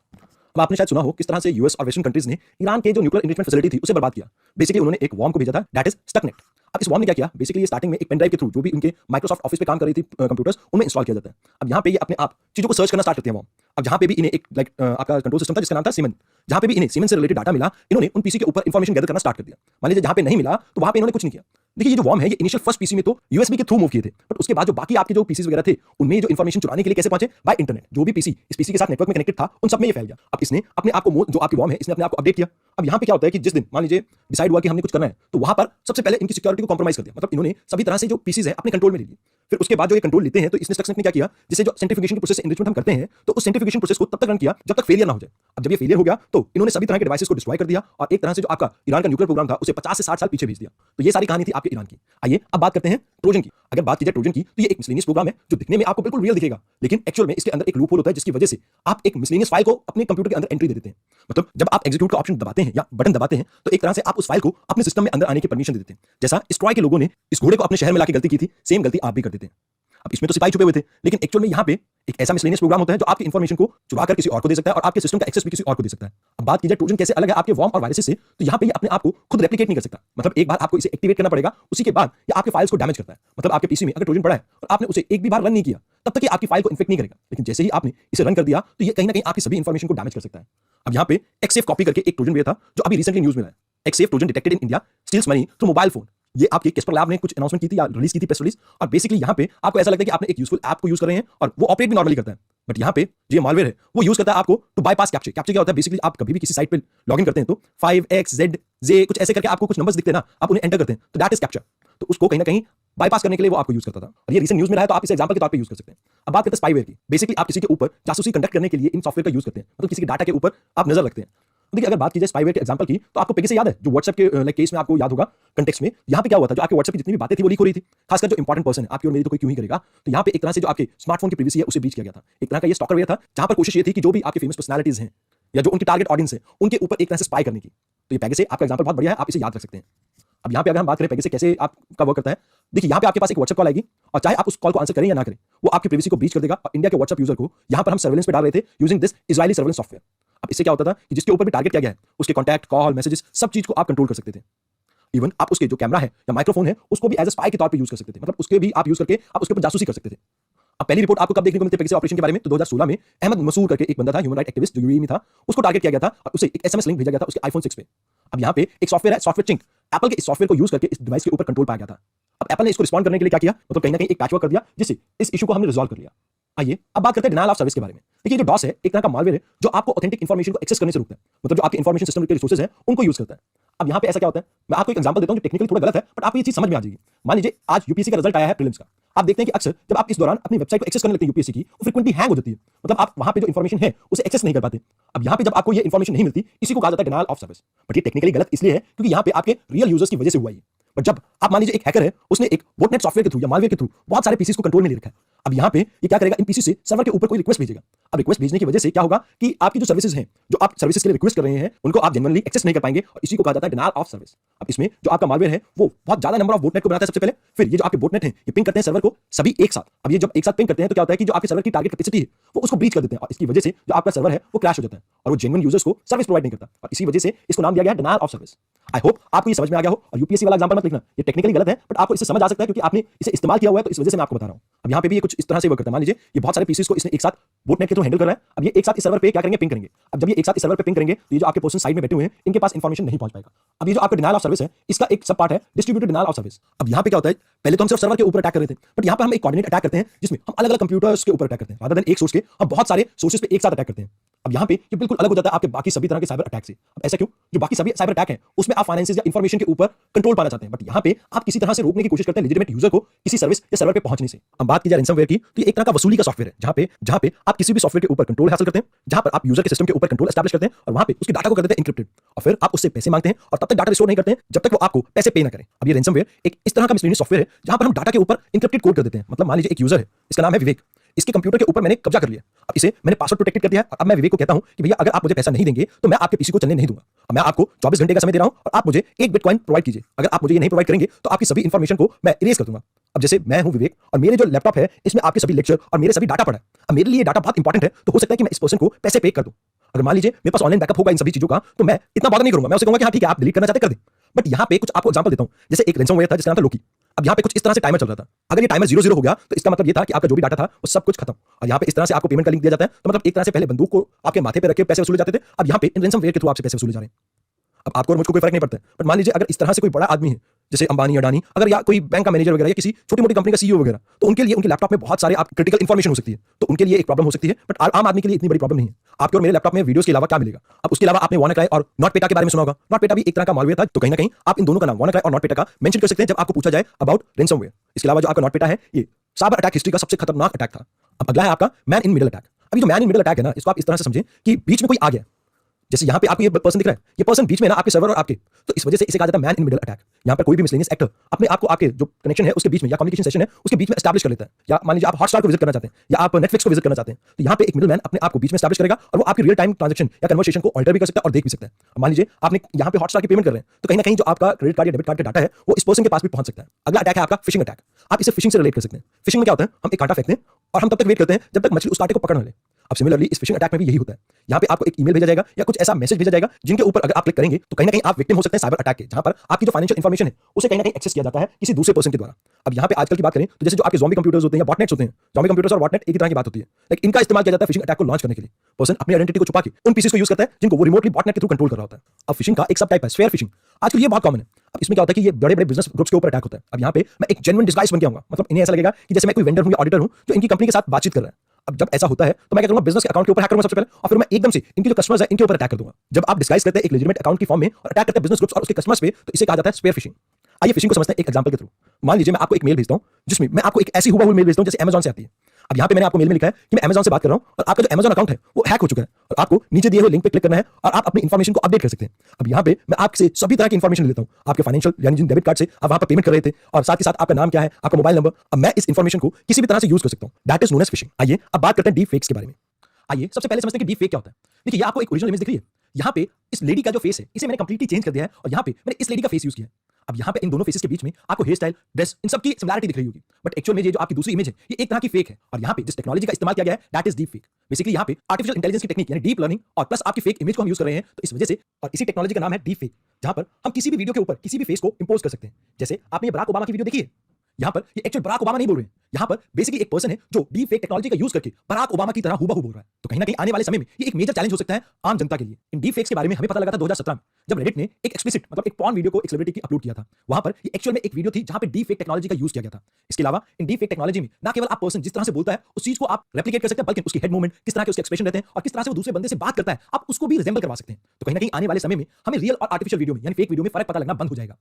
अब आपने शायद सुना हो किस तरह से यूएस और वेस्टर्न कंट्रीज ने ईरान के जो न्यूक्लियर एनरिचमेंट फैसिलिटी थी उसे बर्बाद किया। बेसिकली उन्होंने एक वॉर्म को भेजा था, दैट इज स्टकनेट। अब इस वॉर्म ने क्या किया, बेसिकली स्टार्टिंग में एक पेन ड्राइव के थ्रू जो भी उनके माइक्रोसॉफ्ट ऑफिस पे काम कर रही थी कंप्यूटर्स, उनमें इंस्टॉल किया जाता है। अब यहाँ पे ये अपने आप चीजों को सर्च करना स्टार्ट करते हैं वॉर्म। अब जहाँ पे भी इन्हें एक आपका कंट्रोल सिस्टम था जिसका नाम था सीमन, जहाँ पे भी इन्हें सीमन से रिलेटेड डाटा मिला, इन्होंने उन पीसी के ऊपर इंफॉर्मेशन गैदर करना स्टार्ट कर दिया। मान लीजिए जहाँ पे नहीं मिला तो वहाँ पे इन्होंने कुछ नहीं किया। देखिए, ये जो वॉर्म है ये इनिशियल फर्स्ट पीसी में तो यूएसबी के थ्रू मूव किए थे, बट उसके बाद जो बाकी आपके जो पीसीज वगैरह थे उनमें जो इंफॉर्मेशन चुराने के लिए कैसे पहुंचे, बाय इंटरनेट। जो भी पीसी इस पीसी के साथ नेटवर्क में कनेक्टेड था उन सब में ये फैल गया। अब इसने अपने आप को, जो आपकी वॉर्म है इसने अपने आप को अपडेट किया। अब यहाँ पे क्या होता है कि जिस दिन मान लीजिए डिसाइड हुआ कि हमने कुछ करना है, तो वहां पर सबसे पहले इनकी सिक्योरिटी को कॉम्प्रोमाइज कर दिया, मतलब इन्होंने सभी तरह से जो पीसीज है अपने कंट्रोल में ले लिए। फिर उसके बाद जो ये कंट्रोल लेते हैं तो इसने स्टक्सनेट ने क्या किया, जिससे जो सेंट्रीफ्यूगेशन की प्रोसेस एनरिचमेंट हम करते हैं तो उस सेंट्रीफ्यूगेशन प्रोसेस को तब तक रन किया जब तक फेलियर ना हो जाए। अब जब ये फेलियर हो गया तो इन्होंने सभी तरह के डिवाइसेस को डिस्ट्रॉय कर दिया और एक तरह से जो आपका ईरान का न्यूक्लियर प्रोग्राम था उसे 50 से 60 साल पीछे भेज दिया। तो ये सारी कहानी थी आपके ईरान की। आइए अब बात करते हैं ट्रोजन की। अगर बात की जाए ट्रोजन की तो ये एक मिसलेनियस प्रोग्राम है जो दिखने में आपको बिल्कुल रियल दिखेगा, लेकिन एक्चुअल में इसके अंदर एक लूप होल होता है जिसकी वजह से आप एक मिसलेनियस फाइल को अपने कंप्यूटर के अंदर एंट्री दे देते हैं। मतलब जब आप एग्जीक्यूट का ऑप्शन दबाते हैं या बटन दबाते हैं तो एक तरह से आप उस फाइल को अपने सिस्टम में अंदर आने की परमिशन दे देते हैं। जैसा स्ट्रॉय के लोगों ने इस घोड़े को अपने शहर में लाके गलती की थी, सेम गलती आप भी कर देते हैं। अब इसमें तो सिपाही छुपे हुए थे, लेकिन एक्चुअल में यहाँ पे एक ऐसा मिसलेनियस प्रोग्राम होता है जो आपकी इंफॉर्मेशन को चुरा कर किसी और को दे सकता है और आपके सिस्टम का एक्सेस भी किसी और को दे सकता है। अब बात की जाए ट्रोजन कैसे अलग है आपके वॉर्म और वायरसेस से, तो यहाँ पे ये अपने आप को खुद रेप्लिकेट नहीं कर सकता। मतलब एक बार आपको इसे एक्टिवेट करना पड़ेगा, उसी के बाद ये आपके फाइल्स को डैमेज करता है। मतलब आपके पीसी में अगर ट्रोजन पड़ा है और आपने उसे एक भी बार रन नहीं किया तब तक ये आपकी फाइल को इन्फेक्ट नहीं करेगा, लेकिन जैसे ही आपने इसे रन कर दिया तो ये कहीं ना कहीं आपकी सभी इंफॉर्मेशन को डैमेज कर सकता है। अब यहाँ पे एक्सेफ कॉपी करके एक ट्रोजन भी था जो अभी रिसेंटली न्यूज में आया। एक्सेफ Trojan detected in India steals money through mobile phone. ये आपके कैस्पर लैब ने कुछ अनाउंसमेंट की थी या रिलीज की थी प्रेस रिलीज, और बेसिकली यहाँ पे आपको ऐसा लगता है कि आपने एक यूजफुल ऐप को यूज कर रहे हैं और वो ऑपरेट भी नॉर्मली करता है, बट यहाँ पे जो ये मालवेयर है वो यूज करता है आपको टू बाईपास कैप्चर। कैप्चर क्या होता है, बेसिकली आप कभी भी किसी साइट पे लॉगिन करते हैं तो 5XZZ कुछ ऐसे करके आपको कुछ नंबर्स दिखते हैं ना, आप उन्हें एंटर करते हैं तो दैट इज कैप्चर। तो उसको कहीं ना कहीं बाईपास करने के लिए वो आपको यूज करता था और ये रिसेंट न्यूज में रहा है तो आप इसे एग्जांपल के तौर पे यूज कर सकते हैं। अब बात करते हैं स्पाईवेयर की। बेसिकली आप किसी के ऊपर जासूसी कंडक्ट करने के लिए इन सॉफ्टवेयर का यूज करते हैं, मतलब किसी के डाटा के ऊपर आप नजर रखते हैं। देखिए, अगर बात की जाए स्पाईवेयर के एग्जांपल की तो आपको पेगासस याद है, जो व्हाट्सएप के केस में आपको याद होगा कंटेक्स्ट में यहाँ पे क्या हुआ था, जो आपके व्हाट्सएप की जितनी भी बातें थी वो लीक हो रही थी, खासकर जो इंपॉर्टेंट पर्सन है आपकी और मेरी तो कोई क्यों ही करेगा। तो यहाँ पे एक तरह से जो आपके स्मार्टफोन की प्राइवेसी है उसे ब्रीच किया गया था। एक तरह का ये स्टॉकरवेयर था जहाँ पर कोशिश ये थी कि जो भी आपके फेमस पर्सनालिटीज हैं या जो उनकी टारगेट ऑडियंस है उनके ऊपर एक तरह से स्पाई करने की। तो ये पेगासस आपका एग्जांपल बहुत बढ़िया है, आप इसे याद रख सकते हैं। अब यहाँ पे अगर हम बात करें पेगासस कैसे आपका वर्क करता है, देखिए यहाँ पे आपके पास एक व्हाट्सएप कॉल आएगी और चाहे आप उस कॉल को आंसर करें या ना करें वो आपकी प्राइवेसी को ब्रीच कर देगा। और इंडिया के व्हाट्सएप यूजर को यहाँ पर हम सर्वेलेंस पे डाल रहे थे using this Israeli surveillance software. अब इससे क्या होता था कि जिसके ऊपर भी टारगेट किया गया है उसके कॉन्टैक्ट, कॉल, मैसेजेस सब चीज को आप कंट्रोल कर सकते थे। इवन आप उसके जो कैमरा है या माइक्रोफोन है उसको भी एज अ स्पाई के तौर पे यूज कर सकते थे, मतलब उसके भी आप यूज करके आप उसके ऊपर जासूसी कर सकते थे। अब पहली रिपोर्ट आपको कब देखने को मिलती है पेगासस ऑपरेशन के बारे में, तो 2016 में अहमद मसूर करके एक बंदा था, ह्यूमन राइट एक्टिविस्ट जो यूएई में था, उसको टारगेट किया गया था और उसे एक एसएमएस लिंक भेजा गया था उसके आईफोन 6 पे। अब यहाँ पे एक सॉफ्टवेयर है सॉफ्टवेयर चिंक, एप्पल के इस सॉफ्टवेयर को यूज करके इस डिवाइस के ऊपर कंट्रोल पाया गया था। अब एप्पल ने इसको रिस्पॉन्ड करने के लिए क्या किया, मतलब कहीं ना कहीं एक पैचवर्क कर दिया जिससे इस इशू को हमने रिजॉल्व कर लिया। आइए अब बात करते हैं डिनायल ऑफ सर्विस के बारे में। देखिए, जो डॉस है एक तरह का मालवेयर है जो आपको ऑथेंटिक इंफॉर्मेशन को एक्सेस करने से रोकता है, मतलब जो आपके इंफॉर्मेशन सिस्टम के रिसोर्सेज हैं उनको यूज करता है। अब यहाँ पे ऐसा क्या होता है, मैं आपको एक एग्जांपल देता हूं जो टेक्निकली थोड़ा गलत है बट आपको ये चीज समझ में आ जाएगी। मान लीजिए आज यूपीएससी का रिजल्ट आया है प्रीलिम्स का, आप देखते हैं कि अक्सर जब आप इस दौरान अपनी वेबसाइट को एक्सेस करने लगते हैं यूपीएससी की, वो फ्रीक्वेंटली हैंग हो जाती है, मतलब आप वहां पे जो इंफॉर्मेशन है उसे एक्सेस नहीं कर पाते। अब यहाँ पे जब आपको ये इंफॉर्मेशन नहीं मिलती इसी को कहा जाता है डिनायल ऑफ सर्विस। बट ये टेक्निकली गलत इसलिए है क्योंकि यहाँ पे आपके रियल यूजर्स की वजह से हुआ है। बट जब आप मान लीजिए एक हैकर है उसने एक बोटनेट सॉफ्टवेयर के थ्रू या मालवेयर के थ्रू बहुत सारे पीसीस को कंट्रोल में ले रखा है, अब यहाँ पे ये क्या करेगा, इन पीसी से सर्वर के ऊपर कोई रिक्वेस्ट भेजेगा। अब रिक्वेस्ट भेजने की वजह से क्या होगा कि आपकी जो सर्विसेज हैं, जो आप सर्विसेज के लिए रिक्वेस्ट कर रहे हैं उनको आप जेन्युइनली एक्सेस नहीं कर पाएंगे और इसी को कहा जाता है डिनायल ऑफ सर्विस। अब इसमें जो आपका मालवेयर है वो बहुत ज्यादा नंबर ऑफ बोटनेट को बनाता है सबसे पहले, फिर ये जो आपके बोटनेट हैं ये पिंग करते हैं सर्वर को सभी एक साथ। अब ये जब एक साथ पिंग करते हैं तो क्या होता है कि जो आपके सर्वर की टारगेट कैपेसिटी है वो उसको ब्रीच कर देते हैं और इसकी वजह से जो आपका सर्वर है वो क्रैश हो जाता है और वो जेन्युइन यूजर्स को सर्विस प्रोवाइड नहीं करता और इसी वजह से इसको नाम दिया गया है denial of service. I hope आपको ये समझ में आ गया हो और यूपीएससी वाला एग्जांपल मत लिखना, ये टेक्निकली गलत है बट आपको इससे समझ आ सकता है क्योंकि आपने इसे इस्तेमाल किया हुआ है, तो इस वजह से मैं आपको बता रहा हूं। अब यहाँ पे भी ये कुछ इस तरह से वर्क करता है, मान लीजिए ये बहुत सारे पीसीस को इसने एक साथ बोटनेट के थ्रू हैंडल कर रहा है। अब ये एक साथ इस सर्वर पे क्या करेंगे, पिंग करेंगे। अब जब ये एक साथ इस सर्वर पे पिंग करेंगे तो ये जो आपके पर्सन साइड में बैठे हुए हैं इनके पास इंफॉर्मेशन नहीं पहुंच पाएगा। अब ये जो आपका डिनायल ऑफ सर्विस है इसका एक सब पार्ट है डिस्ट्रीब्यूटेड डिनायल ऑफ सर्विस। अब यहाँ पे क्या होता है, पहले तो हम सिर्फ सर्वर के ऊपर अटैक कर रहे थे बट यहाँ पे हम एक कोऑर्डिनेट अटैक करते हैं जिसमें हम अलग अलग कंप्यूटर्स के ऊपर अटैक करते हैं, रादर देन एक सोर्स के हम बहुत सारे सोर्सेज पे एक साथ अटैक करते हैं। अब यहाँ पे ये बिल्कुल अलग हो जाता है आपके बाकी सभी तरह के साइबर अटैक से। अब ऐसा क्यों? जो बाकी सभी साइबर अटैक हैं उसमें आप फाइनेंसेस या इंफॉर्मेशन के ऊपर कंट्रोल पाना चाहते हैं, बट यहाँ पे आप किसी तरह से रोकने की कोशिश करते हैं लेजिटिमेट यूजर को किसी सर्विस या सर्वर पे पहुंचने से। हम बात की जाए रैंसमवेयर की, तो ये एक तरह का वसूली का सॉफ्टवेयर है जहाँ पे आप किसी भी सॉफ्टवेयर के ऊपर कंट्रोल हासिल करते हैं, जहाँ पर आप यूजर के सिस्टम के ऊपर कंट्रोल एस्टैब्लिश करते हैं और वहाँ पे उसके डाटा को कर देते हैं इंक्रिप्टेड, और फिर आप उससे पैसे मांगते हैं और तब तक डाटा रिस्टोर नहीं करते हैं जब तक वो आपको पैसे पे ना करें। अब ये रैंसमवेयर एक इस तरह का मिसलीनियस सॉफ्टवेयर है जहाँ पर हम डाटा के ऊपर इंक्रिप्टेड कोड कर देते हैं। मतलब मान लीजिए एक यूजर है, इसका नाम है विवेक, इसके कंप्यूटर के ऊपर मैंने कब्जा कर लिया, अब इसे मैंने पासवर्ड प्रोटेक्टेड कर दिया है। अब मैं विवेक को कहता हूं कि भैया अगर आप मुझे पैसा नहीं देंगे तो मैं आपके पीसी को चलने नहीं दूंगा। अब मैं आपको 24 घंटे का समय दे रहा हूं और आप मुझे 1 बिटकॉइन प्रोवाइड कीजिए। अगर आप मुझे ये नहीं प्रोवाइड करेंगे तो आपकी सभी इंफॉर्मेशन को मैं इरेज कर दूंगा। अब जैसे मैं हूं विवेक और मेरे जो लैपटॉप है इसमें आपके सभी लेक्चर और मेरे सभी डाटा पड़ा है। अब मेरे लिए डाटा बहुत इंपॉर्टेंट है, तो हो सकता है कि मैं इस पर्सन को पैसे पे कर दूं। अगर मान लीजिए मेरे पास ऑनलाइन बैकअप होगा इन सभी चीजों का, तो मैं इतना बॉदर नहीं करूंगा, मैं उसे कहूंगा कि हाँ ठीक है आप डिलीट करना चाहते कर दें। बट यहाँ पे कुछ आपको एग्जांपल देता हूं, जैसे एक रैंसमवेयर था जिसका नाम था लोकी। अब यहाँ पे कुछ इस तरह से टाइमर चल रहा था, अगर ये टाइमर 0 हो गया तो इसका मतलब ये था कि आपका जो भी डाटा था वो सब कुछ खत्म। और यहाँ पे इस तरह से आपको पेमेंट का लिंक दिया जाता है, तो मतलब एक तरह से पहले बंदूक को आपके माथे पे रख के पैसे वसूले जाते थे, अब यहाँ पे इन रैंसमवेयर के थ्रू आपसे पैसे वसूले जा रहे हैं। अब आपको और मुझको कोई फर्क नहीं पड़ता है, बट मान लीजिए अगर इस तरह से कोई बड़ा आदमी है जैसे अंबानी अडानी, अगर या कोई बैंक का मैनेजर वगैरह या किसी छोटी मोटी कंपनी का सीईओ वगैरह, तो उनके लिए उनके लैपटॉप में बहुत सारे आप क्रिटिकल इन्फॉर्मेशन हो सकती है, तो उनके लिए एक प्रॉब्लम हो सकती है। बट आम आदमी के लिए इतनी बड़ी प्रॉब्लम नहीं है। आपके और मेरे लैपटॉप में वीडियोस के अलावा क्या मिलेगा? अब उसके अलावा आपने WannaCry और नॉटपेटा के बारे में सुना होगा। नॉटपेटा भी एक तरह का मालवेयर था, तो कहीं ना कहीं आप इन दोनों का नाम WannaCry और नॉटपेटा का मेंशन कर सकते हैं जब आपको पूछा जाए अबाउट रैंसमवेयर। इसके अलावा जो आपका नॉटपेटा है ये साइबर अटैक हिस्ट्री का सबसे खतरनाक अटैक था। अब अगला है आपका मैन इन मिडल अटैक। अभी जो मैन इन मिडल अटैक है ना, इसको आप इस तरह से समझें कि बीच में कोई आ गया, जैसे यहाँ पे आपको ये पर्सन दिख रहा है, ये पर्सन बीच में ना आपके सर्वर और आपके, तो इस वजह से इसे कहा जाता है मैन इन मिडल अटैक। यहाँ पर कोई भी मिसलेनियस एक्टर अपने आपको आपके जो कनेक्शन है उसके बीच में या कम्युनिकेशन सेशन है उसके बीच में एस्टैब्लिश कर लेता है। या मान लीजिए आप हॉटस्टार को विजिट करना चाहते हैं या आप नेटफ्लिक्स को विजिट करना चाहते हैं, तो यहाँ पे एक मिडल मैन अपने आप को बीच में एस्टैब्लिश करेगा और वो आपकी रियल टाइम ट्रांजेक्शन या कन्वर्सेशन को ऑल्टर भी कर सकता है और देख भी सकता है। मान लीजिए आपने यहाँ पे हॉटस्टार की पेमेंट कर रहे हैं, तो कहीं ना कहीं जो आपका क्रेडिट कार्ड या डेबिट कार्ड का डाटा है वो इस पर्सन के पास भी पहुंच सकता है। अगला अटैक है आपका फिशिंग अटैक। आप इसे फिशिंग से रिलेट कर सकते हैं। फिशिंग में क्या होता है, हम एक कांटा फेंकते हैं और हम तब तक वेट करते हैं जब तक मछली उस कांटे को पकड़ न ले। अब सिमिलरली इस फिशिंग अटैक में भी यही होता है। यहाँ पे आपको एक ईमेल भेजा जाएगा या कुछ ऐसा मैसेज भेजा जाएगा जिनके ऊपर अगर आप क्लिक करेंगे तो कहीं ना कहीं आप विक्टिम हो सकते हैं साइबर अटैक के, जहां पर आपकी जो फाइनेंशियल इंफॉर्मेशन है उसे कहीं ना कहीं एक्सेस किया जाता है किसी दूसरे पर्सन के द्वारा। अब यहाँ पे आजकल की बात करें तो जैसे जो आपके ज़ॉम्बी कंप्यूटर्स होते हैं या बॉटनेट्स होते हैं, ज़ॉम्बी कंप्यूटर्स और बॉटनेट एक ही तरह की बात होती है, लेकिन इनका इस्तेमाल किया जाता है फिशिंग अटैक को लॉन्च करने के लिए। पर्सन अपनी आइडेंटिटी को छुपा के उन पीसेस को यूज करता है जिनको वो रिमोटली बॉटनेट के थ्रू कंट्रोल कर रहा होता है। अब फिशिंग का एक सब टाइप है स्फेयर फिशिंग। आजकल ये बहुत कॉमन है। अब इसमें क्या होता है कि ये बड़े बड़े बिजनेस ग्रुप्स के ऊपर अटैक होता है। अब यहाँ पे मैं एक जेन्युइन डिस्गाइज बन के आऊंगा, मतलब इन्हें ऐसा लगेगा कि जैसे मैं कोई वेंडर हूं या ऑडिटर हूं जो इनकी कंपनी के साथ बातचीत कर रहा है। अब जब ऐसा होता है तो मैं क्या करूंगा, बिजनेस के अकाउंट के ऊपर हैक करूंगा सबसे पहले, और फिर मैं एकदम से इनके जो कस्टमर्स हैं इनके ऊपर अटैक कर दूंगा। जब आप डिस्गाइज करते हैं एक लेजिटिमेट अकाउंट की फॉर्म में और अटैक करते हैं बिजनेस ग्रुप्स और उसके कस्टमर्स पे, तो इसे कहा जाता है स्फेयर फिशिंग। आइए फिशिंग को समझते हैं एक एग्जांपल के थ्रू। मान लीजिए मैं आपको एक मेल भेजता हूं जिसमें मैं आपको एक ऐसी हुबहू मेल भेजता हूं जैसे अमेज़न से आती है। अब यहाँ पे मैंने आपको मेल में लिखा है कि मैं अमेज़न से बात कर रहा हूं और आपका जो अमेज़न अकाउंट है वो हैक हो चुका है और आपको नीचे दिए हुए लिंक पे क्लिक करना है और आप अपनी इंफॉर्मेशन को अपडेट कर सकते हैं। अब यहाँ पे मैं आपसे सभी तरह की इंफॉर्मेशन लेता हूँ, आपके फाइनेंशियल यानी जिन डेबिट कार्ड से आप वहां पर पेमेंट कर रहे थे और साथ ही साथ आपका नाम क्या है, आपका मोबाइल नंबर। अब मैं इस इंफॉर्मेशन को किसी भी तरह से यूज कर सकता हूँ। That is known as phishing. आइए अब बात करते हैं डीप फेक्स के बारे में। आइए सबसे पहले समझते हैं कि डीप फेक क्या होता है। देखिए ये आपको एक ओरिजिनल इमेज दिख रही है, यहाँ पे इस लेडी का जो फेस है इसे मैंने कंप्लीटली चेंज कर दिया है और यहाँ पे मैंने इस लेडी का फेस यूज किया है। अब यहाँ पे इन दोनों फेसेस के बीच में आपको हेयर स्टाइल, ड्रेस, इन सब की सिमिलरिटी दिख रही होगी, बट एक्चुअल में ये जो आपकी दूसरी इमेज है ये एक तरह की फेक है। और यहाँ पे जिस टेक्नोलॉजी का इस्तेमाल किया गया है that is deep fake. Basically यहाँ पे आर्टिफिशियल इंटेलिजेंस की टेक्निक यानी डीप लर्निंग और प्लस आपकी फेक इमेज को हम यूज कर रहे हैं, तो इस वजह से और इसी टेक्नोलॉजी का नाम है डीप फेक, जहां पर हम किसी भी वीडियो के ऊपर किसी भी फेस को इंपोज कर सकते हैं। जैसे आपने बराक ओबामा की वीडियो देखी है, यहाँ पर ये एक्चुअल बराक ओबामा नहीं बोल रहे हैं, यहाँ पर बेसिकली एक पर्सन है जो डीप फेक टेक्नोलॉजी का यूज करके बराक ओबामा की तरह हूबहू बोल रहा है। तो कहीं ना कहीं आने वाले समय में ये एक मेजर चैलेंज हो सकता है आम जनता के लिए। इन डीप फेक्स के बारे में हमें पता लगा था 2017 में, जब रेडिट ने एक एक्सप्लिसिट मतलब एक पॉर्न वीडियो को एक सेलिब्रिटी की अपलोड किया था। वहां पर ये एक्चुअल में एक वीडियो थी जहां पे डीप फेक टेक्नोलॉजी का यूज किया गया था। इसके अलावा इन डीप फेक टेक्नोलॉजी में ना केवल आप पर्सन जिस तरह से बोलता है उस चीज को आप रेप्लिकेट कर सकते हैं, बल्कि उसकी हेड मूवमेंट, किस तरह के उसके एक्सप्रेशन रहते हैं और किस तरह से वो दूसरे बंदे से बात करता है, आप उसको भी रिजेंबल करवा सकते हैं। तो कहीं ना कहीं आने वाले समय में हमें रियल और आर्टिफिशियल वीडियो में यानी फेक वीडियो में फर्क पता लगना बंद हो जाएगा।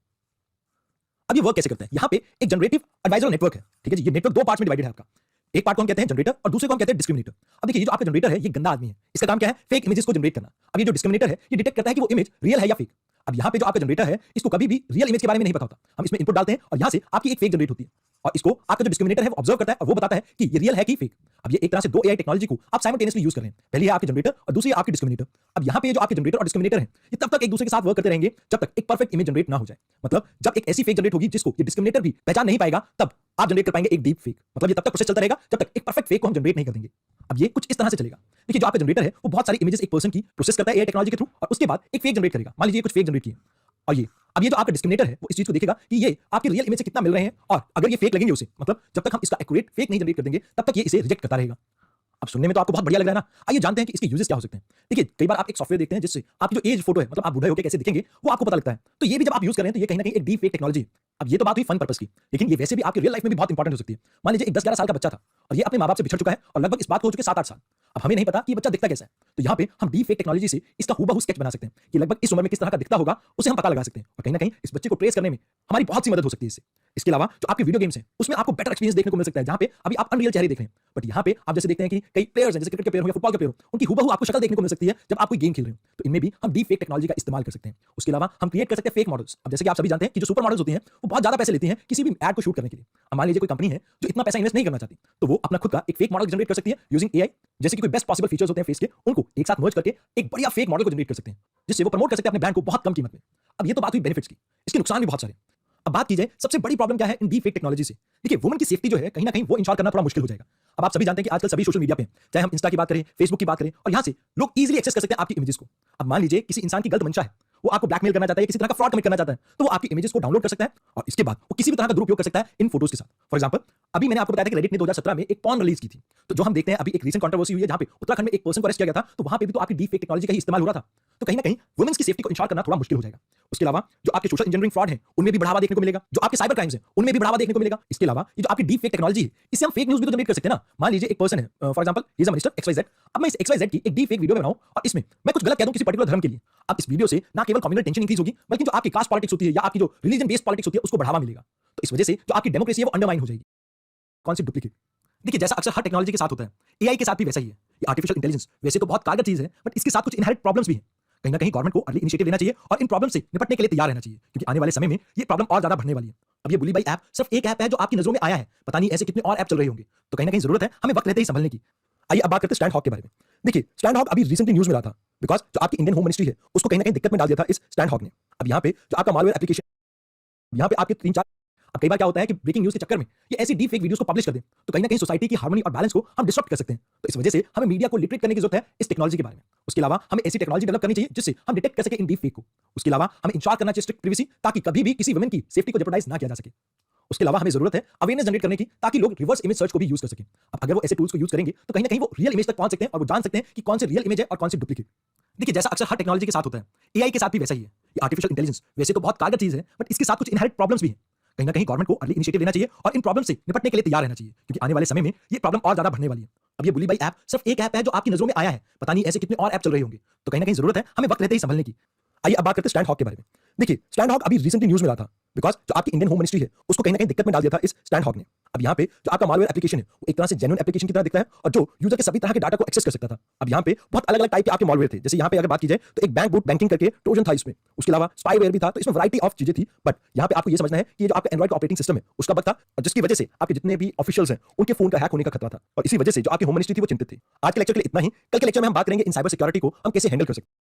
अब ये वर्क कैसे करते हैं? यहाँ पे एक जनरेटिव एडवाइजर नेटवर्क है, ठीक है जी। ये नेटवर्क दो पार्ट्स में डिवाइडेड है आपका। एक पार्ट को हम कहते हैं जनरेटर और दूसरे को हम कहते हैं डिस्क्रिमिनेटर। अब देखिए ये जो आपका जनरेटर है ये गंदा आदमी है, इसका काम क्या है? फेक इमेजेस को जनरेट करना। अब ये जो डिस्क्रिमिनेटर है ये डिटेक्ट करता है कि वो इमेज रियल है या फेक। अब यहाँ पे जो आपका जनरेटर है इसको कभी भी रियल इमेज के बारे में नहीं पता होता, हम इसमें इनपुट डालते हैं और यहाँ से आपकी एक फेक जनरेट होती है और इसको आपका जो डिस्क्रिमिनेटर है वो ऑब्जर्व करता है और वो बताता है कि ये रियल है कि फेक। अब ये एक तरह से दो एआई टेक्नोलॉजी को आप साइमल्टेनियसली यूज कर रहे हैं, पहली है आपकी जनरेटर और दूसरी है आपकी डिस्क्रिमिनेटर। अब यहाँ पे जो आपके जनरेटर और डिस्क्रिमिनेटर है ये तब तक एक दूसरे के साथ वर्क करते रहेंगे जब तक एक परफेक्ट इमेज जनरेट ना हो जाए। मतलब जब एक ऐसी फेक जनरेट होगी जिसको ये डिस्क्रिमिनेटर भी पहचान नहीं पाएगा तब आप जनरेट कर पाएंगे एक डीप फेक। मतलब ये तब तक प्रोसेस चलता रहेगा जब तक एक परफेक्ट फेक को हम जनरेट नहीं कर देंगे। अब ये कुछ इस तरह से चलेगा। देखिए जो आपका जनरेटर है वो बहुत सारी इमेजेस एक पर्सन की प्रोसेस करता है एआई टेक्नोलॉजी के थ्रू और उसके बाद एक फेक जनरेट करेगा। मान लीजिए कुछ फेक जनरेट किए और ये अब ये जो आपका डिस्क्रिमिनेटर है वो इस चीज को देखेगा कि ये आपके रियल इमेज से कितना मिल रहे हैं और अगर ये फेक लगेंगे उसे, मतलब जब तक हम इसका एक्यूरेट फेक नहीं जनरेट कर देंगे तब तक ये इसे रिजेक्ट करता रहेगा। अब सुनने में तो आपको बहुत बढ़िया लग रहा है ना। आइए जानते हैं कि इसके यूजेस क्या हो सकते हैं। देखिए, कई बार आप एक सॉफ्टवेयर देखते हैं जिससे आपकी जो एज फोटो है, मतलब आप बूढ़े होके कैसे दिखेंगे, वो आपको पता लगता है। तो ये भी जब आप यूज कर रहे हैं तो ये कहीं न कहीं एक डीप फेक टेक्नोलॉजी है। अब ये तो बात हुई फन पर्पस की, लेकिन ये वैसे भी आपकी रियल लाइफ में भी बहुत इंपॉर्टेंट हो सकती है। मान लीजिए एक 10-11 साल का बच्चा था और ये अपने माँ-बाप से बिछड़ चुका है और लगभग इस बात को हो चुके 7-8 साल। अब हमें नहीं पता कि ये बच्चा दिखता कैसा है। तो यहाँ पे हम डीप फेक टेक्नोलॉजी से इसका हूबहू स्केच बना सकते हैं कि लगभग इस उम्र में किस तरह का दिखता होगा, उसे हम पता लगा सकते हैं और कहीं न कहीं इस बच्चे को ट्रेस करने में हमारी बहुत सी मदद हो सकती है इससे। इसके अलावा जो आपके वीडियो गेम्स हैं, उसमें आपको बेटर एक्सपीरियंस देखने को मिल सकता है, जहाँ पे अभी आप अनरियल चेहरे देख रहे हैं। बट यहाँ पे आप जैसे देखते हैं कि कई प्लेयर्स हैं, जैसे क्रिकेट के प्लेयर हो या फुटबॉल के प्लेयर हो, उनकी हूबहू आपको शक्ल देखने को मिल सकती है जब आप कोई गेम खेल रहे हो। तो इनमें भी हम डीप फेक टेक्नोलॉजी का इस्तेमाल कर सकते हैं। उसके अलावा हम क्रिएट कर सकते हैं फेक मॉडल्स। अब जैसे कि आप सभी जानते हैं कि जो सुपर मॉडल्स होती हैं, वो बहुत ज़्यादा पैसे लेती हैं किसी भी ऐड को शूट करने के लिए। अब मान लीजिए कोई कंपनी है जो इतना पैसा इन्वेस्ट नहीं करना चाहती, तो वो अपना खुद का एक फेक मॉडल जनरेट कर सकती है यूजिंग एआई। जैसे कि कोई बेस्ट पॉसिबल फीचर्स होते हैं फेस के, उनको एक साथ मर्ज करके एक बढ़िया फेक मॉडल को जनरेट कर सकते हैं, जिससे वो प्रमोट कर सकते हैं अपने ब्रांड को बहुत कम कीमत में। अब ये तो बात हुई बेनिफिट्स की, इसके नुकसान भी बहुत सारे। अब बात की जाए सबसे बड़ी प्रॉब्लम क्या है इन डीप फेक टेक्नोलॉजी से। देखिए, वुमन की सेफ्टी जो है कहीं न कहीं वो इंश्योर करना थोड़ा मुश्किल हो जाएगा। अब आप सभी जानते हैं कि आजकल सभी सोशल मीडिया पे हैं, चाहे हम इंस्टा की बात करें, फेसबुक की बात करें, और यहाँ से लोग ईजिली एक्सेस कर सकते हैं आपकी इमेजेस को। अब मान लीजिए किसी इंसान की गलत मंशा है, वो आपको ब्लैकमेल करना चाहता है, किसी तरह का फ्रॉड कमिट करना चाहता है, तो वो आपकी इमेजेस को डाउनलोड कर सकता है और इसके बाद वो किसी भी तरह का दुरुपयोग कर सकता है इन फोटोज के साथ। फॉर एग्जांपल, अभी मैंने आपको बताया था कि रेडिट ने 2017 में एक पॉर्न रिलीज की थी। तो जो हम देखते हैं अभी एक रीसेंट कंट्रोवर्सी हुई है जहाँ पे उत्तराखंड में एक पर्सन को अरेस्ट किया गया था, तो वहाँ पे भी तो आपकी डीप फेक टेक्नोलॉजी का ही इस्तेमाल हो रहा था। तो कहीं न कहीं वुमेन्स की सेफ्टी को इंश्योर करना थोड़ा मुश्किल हो जाएगा। उसके अलावा जो आपके सोशल इंजीनियरिंग फ्रॉड है, उनमें भी बढ़ावा देखने को मिलेगा। जो आपके साइबर क्राइम्स हैं, उनमें भी बढ़ावा देखने को मिलेगा। इसके अलावा ये जो आपकी डीप फेक टेक्नोलॉजी है, इससे हम फेक न्यूज़ भी तो जनरेट कर सकते हैं ना। मान लीजिए एक पर्सन है, for example he is a minister XYZ। अब मैं इस XYZ की एक डीप फेक वीडियो बनाऊं और इसमें मैं कुछ गलत कह दूं किसी पर्टिकुलर धर्म के लिए। अब इस वीडियो से ना केवल कम्युनल टेंशन इंक्रीज होगी, बल्कि जो आपकी कास्ट पॉलिटिक्स होती है या आपकी जो रिलीजन बेस्ड पॉलिटिक्स होती है, उसको बढ़ावा मिलेगा। तो इस वजह से जो आपकी डेमोक्रेसी है वो अंडरमाइन हो जाएगी। कौन सी डुप्लीकेट? देखिए, जैसा अक्सर हर टेक्नोलॉजी के साथ होता है, एआई के साथ भी वैसा ही है। ये आर्टिफिशियल इंटेलिजेंस वैसे तो बहुत कारगर चीज है, बट इसके साथ कुछ इनहेरेंट प्रॉब्लम्स भी हैं। कहीं न कहीं गवर्नमेंट को अर्ली इनिशिएटिव लेना चाहिए और इन प्रॉब्लम से निपटने के लिए तैयार रहना चाहिए, क्योंकि आने वाले समय में ये प्रॉब्लम और ज्यादा बढ़ने वाली है। अब ये बुली बाई ऐप सिर्फ एक ऐप है जो आपकी नजरों में आया है, पता नहीं ऐसे कितने और ऐप चल रहे होंगे। तो कहीं न कहीं जरूरत है हमें वक्त रहते ही संभलने की। आइए अब बात करते हैं स्टैंड हॉक के बारे में। देखिए, स्टैंड हॉक अभी रिसेंटली न्यूज़ में रहा था, बिकॉज़ जो आपकी इंडियन होम मिनिस्ट्री है, उसको कहीं न कहीं दिक्कत में डाल दिया था इस स्टैंड हॉक ने। अब यहाँ पे जो आपका मालवेयर एप्लीकेशन, यहाँ पे आपके 3-4, अब कई बार क्या होता है कि ब्रेकिंग न्यूज़ के चक्कर में ये ऐसी डीप फेक वीडियोज़ को पब्लिश कर दें, तो कहीं न कहीं सोसाइटी की हार्मनी और बैलेंस को हम डिस्टर्ब कर सकते हैं। तो इस वजह से हमें मीडिया को लिटरेट करने की जरूरत है इस टेक्नोलॉजी के बारे में। उसके अलावा हमें ऐसी टेक्नोलॉजी डेवलप करनी चाहिए जिससे हम डिटेक्ट कर सके इन डीप फेक को। उसके अलावा हमें इंश्योर करना चाहिए स्ट्रिक्ट प्रिवेसी, ताकि कभी भी किसी वुमेन की सेफ्टी को जेपरडाइज ना किया जा सके। उसके अलावा हमें जरूरत है अवेयरनेस जनरेट करने की, ताकि लोग रिवर्स इमेज सर्च को भी यूज कर सकें। अब अगर वो ऐसे टूल्स को यूज करेंगे तो कहीं न कहीं वो रियल इमेज तक पहुंच सकते हैं और वो जान सकते हैं कि कौन से रियल इमेज है और कौन सी डुप्लीकेट। देखिए, जैसा अक्सर हर टेक्नोलॉजी के साथ होता है, एआई के साथ भी वैसा ही है। ये आर्टिफिशियल इंटेलिजेंस वैसे तो बहुत कारगर चीज है, बट इसके साथ कुछ इनहेरेंट प्रॉब्लम्स भी हैं। कहीं न कहीं गवर्नमेंट को अर्ली इनिशिएटिव लेना चाहिए और इन प्रॉब्लम से निपटने के लिए तैयार रहना चाहिए, क्योंकि आने वाले समय में ये प्रॉब्लम और ज्यादा बढ़ने वाली है। अब ये बुली बाई ऐप सिर्फ एक ऐप है जो आपकी नजरों में आया है, पता नहीं ऐसे कितने और ऐप चल रहे होंगे। तो कहीं न कहीं जरूरत है हमें वक्त रहते ही संभलने की। आइए अब बात करते हैं स्टैंड हॉक के बारे में। देखिए, स्टैंड हॉक अभी रिसेंटली न्यूज़ में रहा था, बिकॉज़ जो आपकी इंडियन होम मिनिस्ट्री है, उसको कहीं न कहीं दिक्कत में डाल दिया था इस स्टैंड हॉक ने। अब यहाँ पे जो आपका मालवेयर एप्लीकेशन है, वो एक तरह से जेन्युइन एप्लीकेशन की तरह दिखता है और जो यूजर के सभी तरह के डाटा को एक्सेस कर सकता था। अब यहाँ पे बहुत अलग-अलग टाइप के आपके मालवेयर थे। जैसे यहाँ पे अगर बात की जाए तो एक बैंक बूट बैंकिंग करके ट्रोजन था इसमें। उसके अलावा स्पाईवेयर भी था, तो इसमें वैरायटी ऑफ चीजें थी। बट यहाँ पे आपको ये समझना है कि ये जो आपका एंड्रॉइड का ऑपरेटिंग सिस्टम है, उसका बग था, और जिसकी वजह से आपके जितने भी ऑफिशियल्स हैं, उनके फोन का हैक होने का खतरा था। और इसी वजह से जो आपकी होम मिनिस्ट्री थी वो चिंतित थी। आज के लेक्चर के लिए इतना ही। कल के लेक्चर में हम बात करेंगे इन साइबर सिक्योरिटी को हम कैसे हैंडल कर सकते हैं।